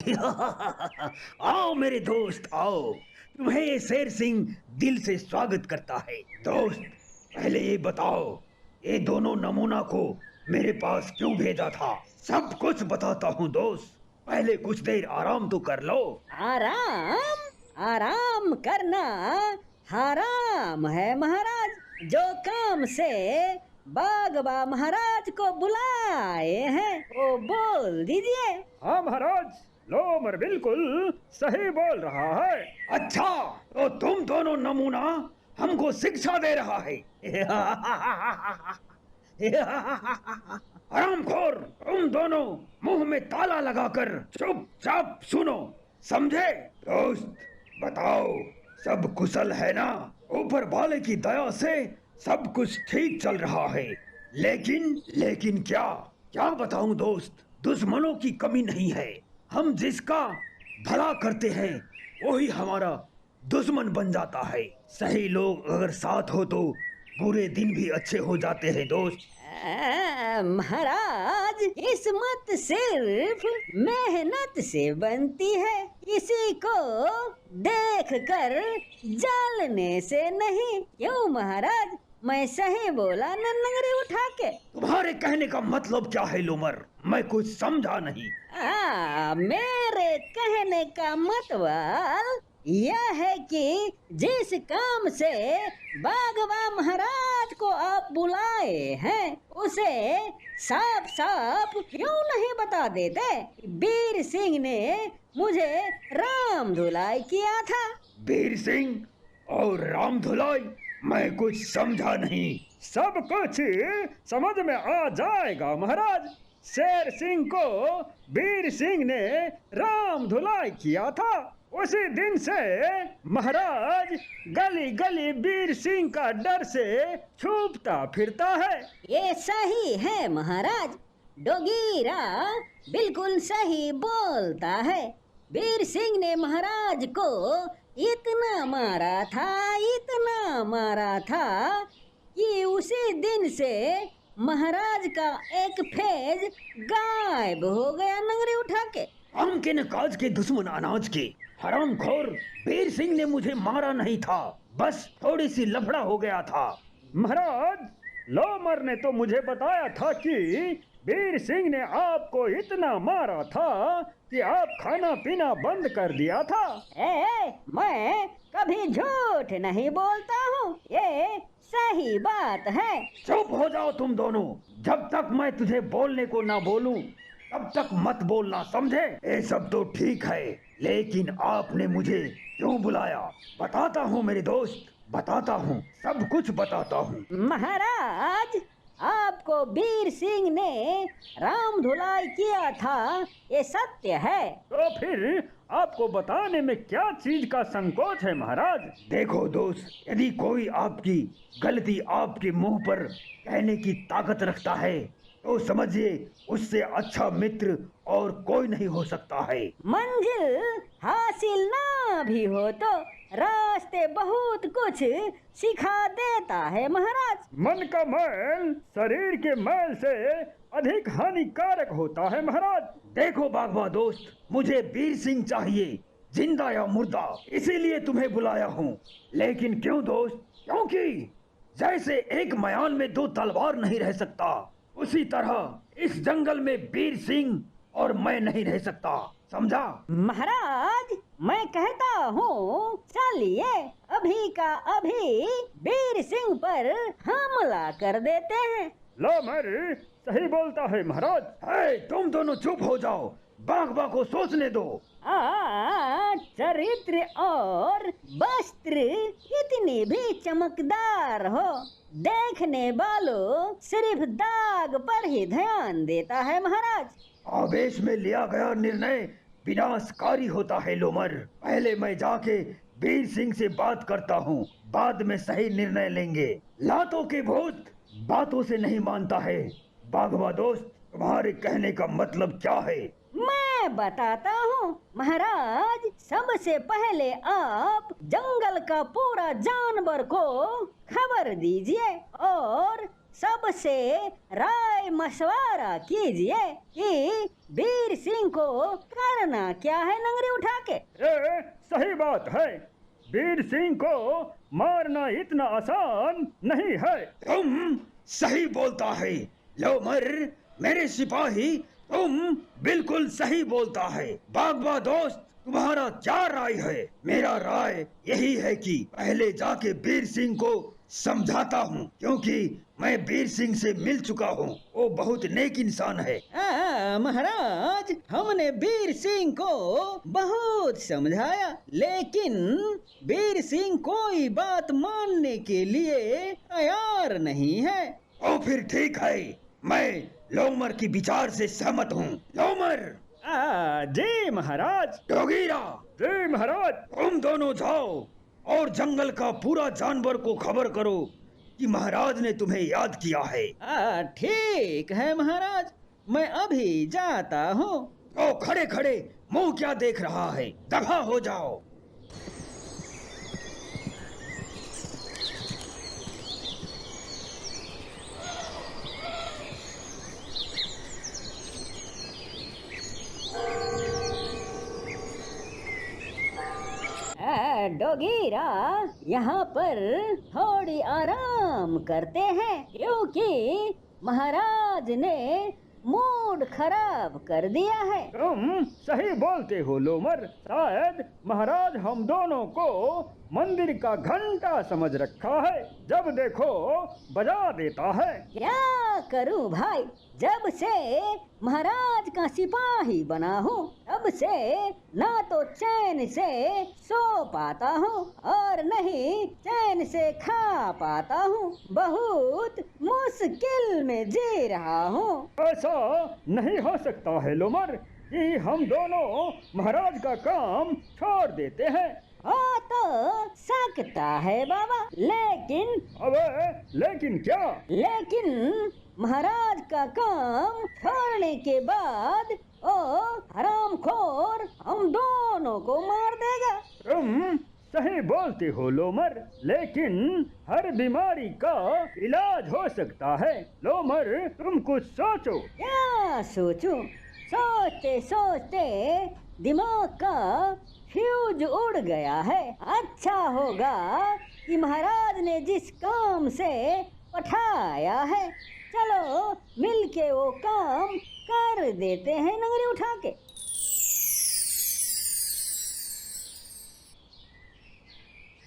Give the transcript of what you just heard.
आओ मेरे दोस्त आओ। तुम्हें ये शेर सिंह दिल से स्वागत करता है। दोस्त, पहले ये बताओ, ये दोनों नमूना को मेरे पास क्यों भेजा था? सब कुछ बताता हूँ दोस्त, पहले कुछ देर आराम तो कर लो। आराम आराम करना हराम है महाराज। जो काम से बागबा महाराज को बुलाए हैं वो बोल दीजिए। हाँ महाराज, लोमर बिल्कुल सही बोल रहा है। अच्छा, तो तुम दोनों नमूना हमको शिक्षा दे रहा है। हरामखोर, तुम दोनों मुंह में ताला लगाकर चुपचाप सुनो, समझे? दोस्त बताओ, सब कुशल है ना? ऊपर वाले की दया से सब कुछ ठीक चल रहा है। लेकिन क्या क्या बताऊं दोस्त, दुश्मनों की कमी नहीं है। हम जिसका भला करते हैं वही हमारा दुश्मन बन जाता है। सही लोग अगर साथ हो तो बुरे दिन भी अच्छे हो जाते हैं दोस्त। महाराज, किस्मत सिर्फ मेहनत से बनती है, किसी को देख कर जलने से नहीं। क्यों महाराज, मैं सही बोला न नंगरी उठा के? तुम्हारे कहने का मतलब क्या है लोमर? मैं कुछ समझा नहीं। मेरे कहने का मतलब यह है कि जिस काम से बागबा महाराज को आप बुलाए हैं उसे साफ साफ क्यों नहीं बता देते? बीर सिंह ने मुझे राम धुलाई किया था। बीर सिंह और राम धुलाई? मैं कुछ समझा नहीं। सब कुछ समझ में आ जाएगा महाराज। शेर सिंह को बीर सिंह ने राम धुलाई किया था। उसी दिन से महाराज गली गली बीर सिंह का डर से छुपता फिरता है। ये सही है महाराज, डोगीरा बिल्कुल सही बोलता है। बीर सिंह ने महाराज को इतना मारा था कि उसी दिन से महाराज का एक फेज गायब हो गया नंगरी उठा के। आम के नकाज के दुश्मन अनाज के हरामखोर, बीर सिंह ने मुझे मारा नहीं था, बस थोड़ी सी लफड़ा हो गया था। महाराज, लोमर ने तो मुझे बताया था कि बीर सिंह ने आपको इतना मारा था कि आप खाना पीना बंद कर दिया था। मैं कभी झूठ नहीं बोलता हूँ, ये सही बात है। चुप हो जाओ तुम दोनों। जब तक मैं तुझे बोलने को ना बोलूं तब तक मत बोलना, समझे? ये सब तो ठीक है, लेकिन आपने मुझे क्यों बुलाया? बताता हूँ मेरे दोस्त, बताता हूँ, सब कुछ बताता हूँ। महाराज, आपको बीर सिंह ने राम धुलाई किया था, ये सत्य है। तो फिर आपको बताने में क्या चीज का संकोच है महाराज? देखो दोस्त, यदि कोई आपकी गलती आपके मुंह पर कहने की ताकत रखता है तो समझिए उससे अच्छा मित्र और कोई नहीं हो सकता है। मंजिल हासिल ना भी हो तो रास्ते बहुत कुछ सिखा देता है महाराज। मन का मैल शरीर के मैल से अधिक हानिकारक होता है महाराज। देखो बागबा दोस्त, मुझे बीर सिंह चाहिए, जिंदा या मुर्दा, इसीलिए तुम्हें बुलाया हूँ। लेकिन क्यों दोस्त? क्योंकि जैसे एक मयान में दो तलवार नहीं रह सकता, उसी तरह इस जंगल में बीर सिंह और मैं नहीं रह सकता, समझा? महाराज, मैं कहता हूँ चलिए अभी का अभी बीर सिंह पर हमला कर देते हैं। लोमर सही बोलता है महाराज। तुम दोनों चुप हो जाओ, बागबा को सोचने दो। चरित्र और वस्त्र कितनी भी चमकदार हो, देखने वालों सिर्फ दाग पर ही ध्यान देता है महाराज। आवेश में लिया गया निर्णय विनाशकारी होता है लोमर। पहले मैं जाके बीर सिंह से बात करता हूँ, बाद में सही निर्णय लेंगे। लातों के भूत बातों से नहीं मानता है। बागबा दोस्त, तुम्हारे कहने का मतलब क्या है? मैं बताता हूँ महाराज। सबसे पहले आप जंगल का पूरा जानवर को खबर दीजिए और सबसे राय मशवरा कीजिए कि वीर सिंह को करना क्या है नंगरी उठा के। सही बात है, वीर सिंह को मारना इतना आसान नहीं है। तुम सही बोलता है लोमर, मेरे सिपाही, तुम बिल्कुल सही बोलता है। बागबा दोस्त, तुम्हारा क्या राय है? मेरा राय यही है कि पहले जाके वीर सिंह को समझाता हूँ, क्योंकि मैं वीर सिंह से मिल चुका हूँ। वो बहुत नेक इंसान है। महाराज, हमने वीर सिंह को बहुत समझाया, लेकिन वीर सिंह कोई बात मानने के लिए तैयार नहीं है। तो फिर ठीक है, मैं लोमर की विचार से सहमत हूँ। लोमर। जी महाराज। डोगीरा। जी महाराज। तुम दोनों जाओ और जंगल का पूरा जानवर को खबर करो कि महाराज ने तुम्हें याद किया है। ठीक है महाराज, मैं अभी जाता हूँ। तो खड़े खड़े मुंह क्या देख रहा है, दफा हो जाओ। डोगीरा, यहाँ पर थोड़ी आराम करते हैं, क्योंकि महाराज ने मूड खराब कर दिया है। तुम सही बोलते हो लोमर, शायद महाराज हम दोनों को मंदिर का घंटा समझ रखा है, जब देखो बजा देता है। क्या करूं भाई, जब से महाराज का सिपाही बना हूँ तब से ना तो चैन से सो पाता हूँ और नहीं चैन से खा पाता हूँ। बहुत मुश्किल में जी रहा हूँ। ऐसा नहीं हो सकता है लोमर कि हम दोनों महाराज का काम छोड़ देते हैं। हो तो सकता है बाबा, लेकिन लेकिन क्या? लेकिन महाराज का काम छोड़ने के बाद ओ हरामखोर हम दोनों को मार देगा। तुम सही बोलते हो लोमर, लेकिन हर बीमारी का इलाज हो सकता है। लोमर, तुम कुछ सोचो। क्या सोचूं? सोचते सोचते दिमाग का फ्यूज उड़ गया है। अच्छा होगा कि महाराज ने जिस काम से पठाया है, चलो मिलके वो काम कर देते हैं नंगरी उठा के।